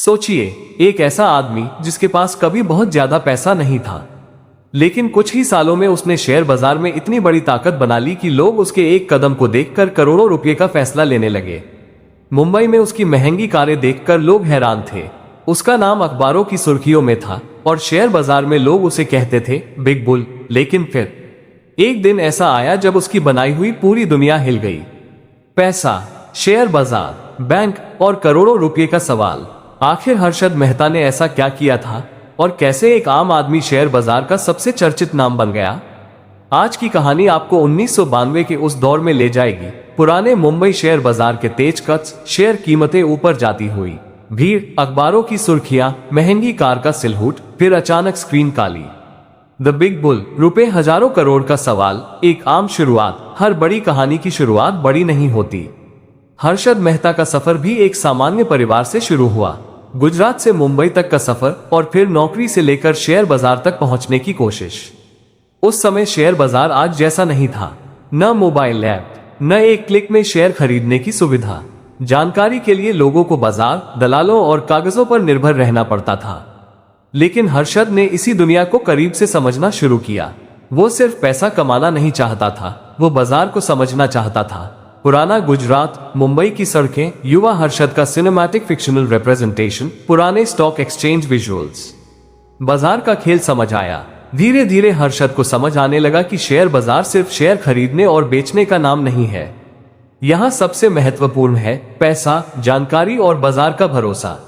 सोचिए, एक ऐसा आदमी जिसके पास कभी बहुत ज्यादा पैसा नहीं था, लेकिन कुछ ही सालों में उसने शेयर बाजार में इतनी बड़ी ताकत बना ली कि लोग उसके एक कदम को देखकर करोड़ों रुपए का फैसला लेने लगे। मुंबई में उसकी महंगी कारें देखकर लोग हैरान थे। उसका नाम अखबारों की सुर्खियों में था और शेयर बाजार में लोग उसे कहते थे बिग बुल। लेकिन फिर एक दिन ऐसा आया जब उसकी बनाई हुई पूरी दुनिया हिल गई। पैसा, शेयर बाजार, बैंक और करोड़ों रुपए का सवाल। आखिर हर्षद मेहता ने ऐसा क्या किया था और कैसे एक आम आदमी शेयर बाजार का सबसे चर्चित नाम बन गया? आज की कहानी आपको 1992 के उस दौर में ले जाएगी। पुराने मुंबई शेयर बाजार के तेज कट्स, शेयर कीमतें ऊपर जाती हुई भीड़, अखबारों की सुर्खियां, महंगी कार का सिलहूट, फिर अचानक screen Kali. The big bull, रुपए हजारों करोड़ का सवाल, एक आम शुरुआत। हर बड़ी कहानी की शुरुआत बड़ी नहीं होती। हर्षद मेहता का सफर भी एक सामान्य परिवार से शुरू हुआ। गुजरात से मुंबई तक का सफर और फिर नौकरी से लेकर शेयर बाजार तक पहुंचने की कोशिश। उस समय शेयर बाजार आज जैसा नहीं था। न मोबाइल ऐप, न एक क्लिक में शेयर खरीदने की सुविधा। जानकारी के लिए लोगों को बाजार, दलालों और कागजों पर निर्भर रहना पड़ता था। लेकिन हर्षद ने इसी दुनिया को करीब से समझना शुरू किया। वो सिर्फ पैसा कमाना नहीं चाहता था, वो बाजार को समझना चाहता था। पुराना गुजरात, मुंबई की सड़कें, युवा हर्षद का सिनेमैटिक फिक्शनल रिप्रेजेंटेशन, पुराने स्टॉक एक्सचेंज विजुअल्स। बाजार का खेल समझ आया। धीरे धीरे हर्षद को समझ आने लगा कि शेयर बाजार सिर्फ शेयर खरीदने और बेचने का नाम नहीं है। यहाँ सबसे महत्वपूर्ण है पैसा, जानकारी और बाजार का भरोसा।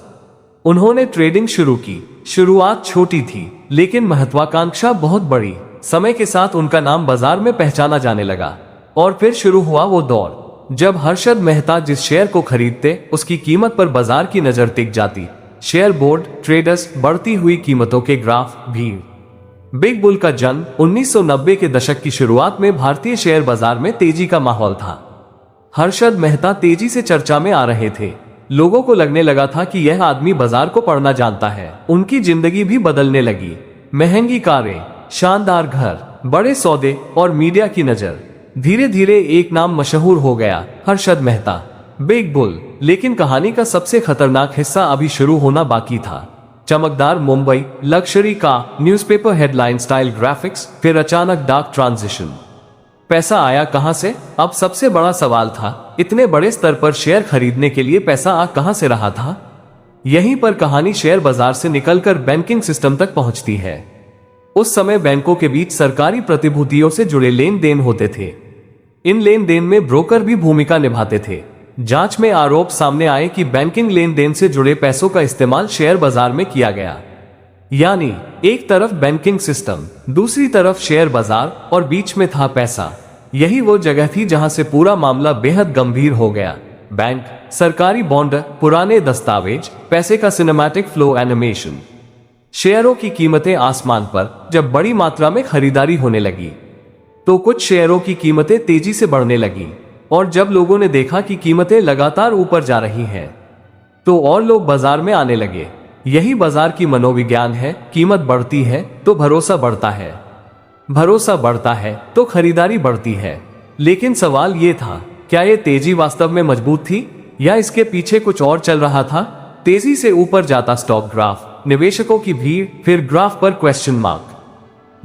उन्होंने ट्रेडिंग शुरू की। शुरुआत छोटी थी, लेकिन महत्वाकांक्षा बहुत बड़ी। समय के साथ उनका नाम बाजार में पहचाना जाने लगा। और फिर शुरू हुआ वो दौर जब हर्षद मेहता जिस शेयर को खरीदते उसकी कीमत पर बाजार की नजर टिक जाती। शेयर बोर्ड, ट्रेडर्स, बढ़ती हुई कीमतों के ग्राफ, भीड़। बिग बुल का जन्म 1990 के दशक की शुरुआत में भारतीय शेयर बाजार में तेजी का माहौल था। हर्षद मेहता तेजी से चर्चा में आ रहे थे। लोगों को लगने लगा था कि यह आदमी बाजार को पढ़ना जानता है। उनकी जिंदगी भी बदलने लगी। महंगी कारें, शानदार घर, बड़े सौदे और मीडिया की नजर। धीरे धीरे एक नाम मशहूर हो गया, हर्षद मेहता, बिग बुल। लेकिन कहानी का सबसे खतरनाक हिस्सा अभी शुरू होना बाकी था। चमकदार Mumbai, luxury car, newspaper headline style graphics, फिर अचानक डार्क ट्रांजिशन। पैसा आया कहां से? अब सबसे बड़ा सवाल था, इतने बड़े स्तर पर शेयर खरीदने के लिए पैसा आ कहां से रहा था? यहीं पर कहानी शेयर बाजार से निकलकर बैंकिंग सिस्टम तक पहुंचती है। उस समय बैंकों के बीच सरकारी प्रतिभूतियों से जुड़े लेन देन होते थे। इन लेन देन में ब्रोकर भी भूमिका निभाते थे। जांच में आरोप सामने आए कि बैंकिंग लेन देन से जुड़े पैसों का इस्तेमाल शेयर बाजार में किया गया। यानी एक तरफ बैंकिंग सिस्टम, दूसरी तरफ शेयर बाजार और बीच में था पैसा। यही वो जगह थी जहां से पूरा मामला बेहद गंभीर हो गया। बैंक, सरकारी बॉन्ड, पुराने दस्तावेज, पैसे का सिनेमैटिक फ्लो एनिमेशन। शेयरों की कीमतें आसमान पर। जब बड़ी मात्रा में खरीदारी होने लगी तो कुछ शेयरों की कीमतें तेजी से बढ़ने लगी। और जब लोगों ने देखा कि कीमतें लगातार ऊपर जा रही हैं, तो और लोग बाजार में आने लगे। यही बाजार की मनोविज्ञान है। कीमत बढ़ती है तो भरोसा बढ़ता है, भरोसा बढ़ता है तो खरीदारी बढ़ती है। लेकिन सवाल ये था, क्या ये तेजी वास्तव में मजबूत थी या इसके पीछे कुछ और चल रहा था? तेजी से ऊपर जाता स्टॉक ग्राफ, निवेशकों की भीड़, फिर ग्राफ पर क्वेश्चन मार्क।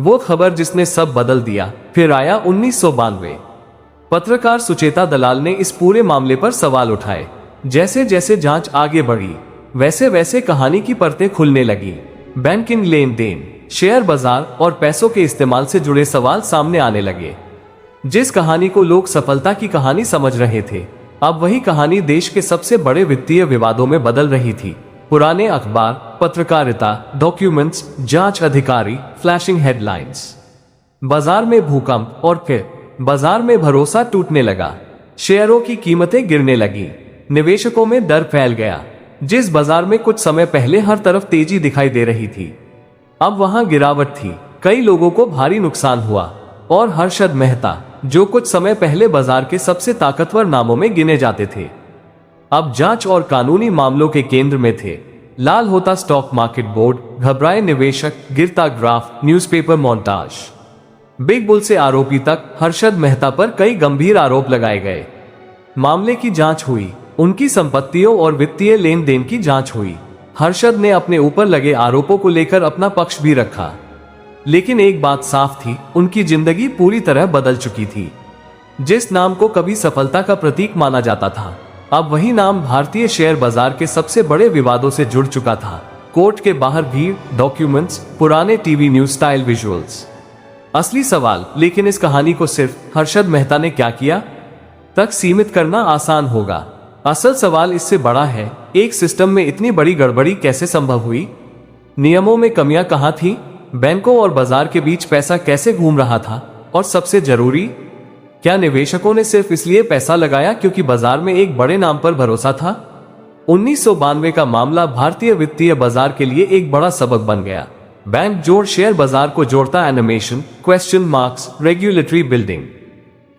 वो खबर जिसने सब बदल दिया। फिर आया 1992। पत्रकार सुचेता दलाल ने इस पूरे मामले पर सवाल उठाए। जैसे जैसे जांच आगे बढ़ी, वैसे वैसे कहानी की परतें खुलने लगी। बैंकिंग लेन देन, शेयर बाजार और पैसों के इस्तेमाल से जुड़े सवाल सामने आने लगे। जिस कहानी को लोग सफलता की कहानी समझ रहे थे, अब वही कहानी देश के सबसे बड़े वित्तीय विवादों में बदल रही थी। पुराने अखबार, पत्रकारिता, डॉक्यूमेंट्स, जांच अधिकारी, फ्लैशिंग हेडलाइंस। बाजार में भूकंप और फिर बाजार में भरोसा टूटने लगा। शेयरों की कीमतें गिरने लगी। निवेशकों में डर फैल गया। जिस बाजार में कुछ समय पहले हर तरफ तेजी दिखाई दे रही थी, अब वहां गिरावट थी। कई लोगों को भारी नुकसान हुआ और हर्षद मेहता, जो कुछ समय पहले बाजार के सबसे ताकतवर नामों में गिने जाते थे, अब जांच और कानूनी मामलों के केंद्र में थे। लाल होता स्टॉक मार्केट बोर्ड, घबराए निवेशक, गिरता graph, newspaper montage. Big bull से आरोपी तक हर्षद मेहता पर कई गंभीर आरोप लगाए गए। मामले की जांच हुई, उनकी संपत्तियों और वित्तीय लेन देन की जांच हुई। हर्षद ने अपने ऊपर लगे आरोपों को लेकर अपना पक्ष भी रखा, लेकिन एक बात साफ थी, उनकी जिंदगी पूरी तरह बदल चुकी थी। जिस नाम को कभी सफलता का प्रतीक माना जाता था, अब वही नाम भारतीय शेयर बाजार के सबसे बड़े विवादों से जुड़ चुका था। कोर्ट के बाहर भीड़, डॉक्यूमेंट्स, पुराने टीवी न्यूज स्टाइल विजुअल्स। असली सवाल, लेकिन इस कहानी को सिर्फ हर्षद मेहता ने क्या किया तक सीमित करना आसान होगा। असल सवाल इससे बड़ा है, एक सिस्टम में इतनी बड़ी गड़बड़ी कैसे संभव हुई? नियमों में कमियां कहां थी? बैंकों और बाजार के बीच पैसा कैसे घूम रहा था? और सबसे जरूरी, क्या निवेशकों ने सिर्फ इसलिए पैसा लगाया क्योंकि बाजार में एक बड़े नाम पर भरोसा था? 1992 का मामला भारतीय वित्तीय बाजार के लिए एक बड़ा सबक बन गया। बैंक जोड़ शेयर बाजार को जोड़ता animation, question marks, regulatory building.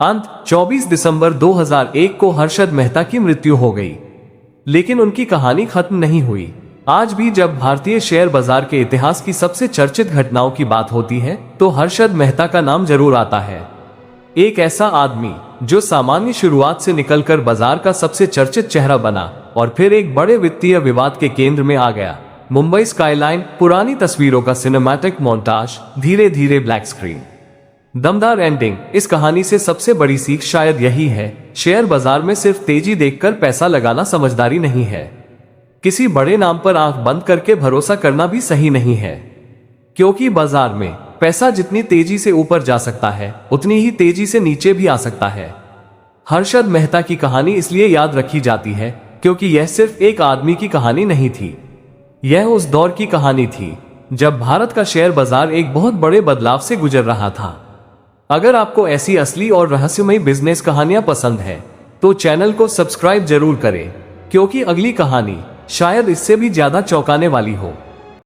अंत 24 दिसंबर 2001 को हर्षद मेहता की मृत्यु हो गई, लेकिन उनकी कहानी खत्म नहीं हुई। आज भी जब भारतीय शेयर बाजार के इतिहास की सबसे चर्चित घटनाओं की बात होती है तो हर्षद मेहता का नाम जरूर आता है। एक ऐसा आदमी जो सामान्य शुरुआत से निकलकर बाजार का सबसे चर्चित चेहरा बना और फिर एक बड़े वित्तीय विवाद के केंद्र में आ गया। मुंबई स्काईलाइन, पुरानी तस्वीरों का सिनेमैटिक मोन्टाज, धीरे धीरे ब्लैक स्क्रीन, दमदार एंडिंग। इस कहानी से सबसे बड़ी सीख शायद यही है, शेयर बाजार में सिर्फ तेजी देखकर पैसा लगाना समझदारी नहीं है। किसी बड़े नाम पर आंख बंद करके भरोसा करना भी सही नहीं है, क्योंकि बाजार में पैसा जितनी तेजी से ऊपर जा सकता है उतनी ही तेजी से नीचे भी आ सकता है। हर्षद मेहता की कहानी इसलिए याद रखी जाती है क्योंकि यह सिर्फ एक आदमी की कहानी नहीं थी, यह उस दौर की कहानी थी जब भारत का शेयर बाजार एक बहुत बड़े बदलाव से गुजर रहा था। अगर आपको ऐसी असली और रहस्यमयी बिजनेस कहानियां पसंद है तो चैनल को सब्सक्राइब जरूर करें, क्योंकि अगली कहानी शायद इससे भी ज्यादा चौंकाने वाली हो।